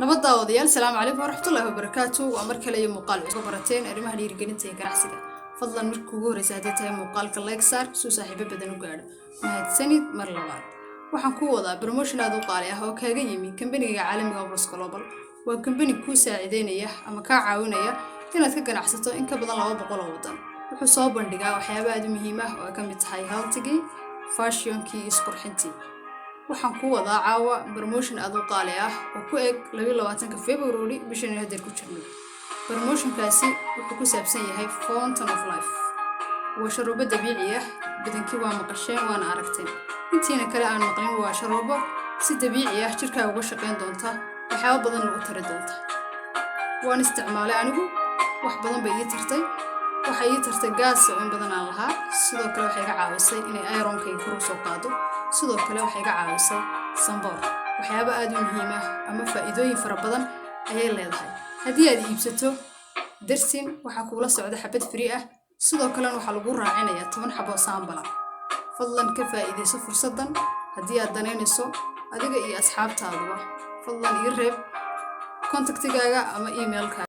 nabadda odayaal salaamu calaykum waraxmatullaahi wabarakaatu waa mar kale iyo muuqaal cusub barateen arrimaha dhiirigelinta ee ganacsiga fadlan markii ugu horreysay haddii tahay muuqaalka like saar suu saaxiibo badan u gaadho mahadsanid mar labaad waxaan ku wadaa promotion aad u qaali ah oo kaaga yimi kambaniga caalamiga Obros Global waa kambani kuu saacideynaya ama kaa caawinaya inaad ka ganacsato in ka badan 200 oo wadan wuxuu soo bandhigaa waxyaabo aad u muhiim ah oo ay ka mid tahay healthigi fashionkii isqurxintii waxaan ku wadaa caawa promotion aad u qaali ah oo ku eg 22 February bishan hadda ku jirno promotionkaasi wuxuu ku saabsan yahay Fountain of Life waa sharoobo dabiici ah badankii waa maqasheen waana aragteen intiina kale aan maqlin waa sharoobo si dabiici ah jirka uga shaqeyn doonta waxyaabo badan u tari doonta waan isticmaalay anigu wax badan bay ii tartay waxay ii tartay gaas oo in badan aan lahaa sidoo kale waxay iga caawisay inay iron-kay kor u soo qaado sidoo kale waxay iga caawisay samboor waxyaabo aad u muhiim ah ama faa'iidooyin fara badan ayay leedahay haddii aad iibsato darsin waxa kula socda xabad free ah sidoo kale waxa lagu raacinayaa 10 xabo saambala fadlan ka faa'iideyso fursadan haddii aad danaynayso adiga iyo asxaabtaada fadlan ii reeb kontaktigaaga ama emailka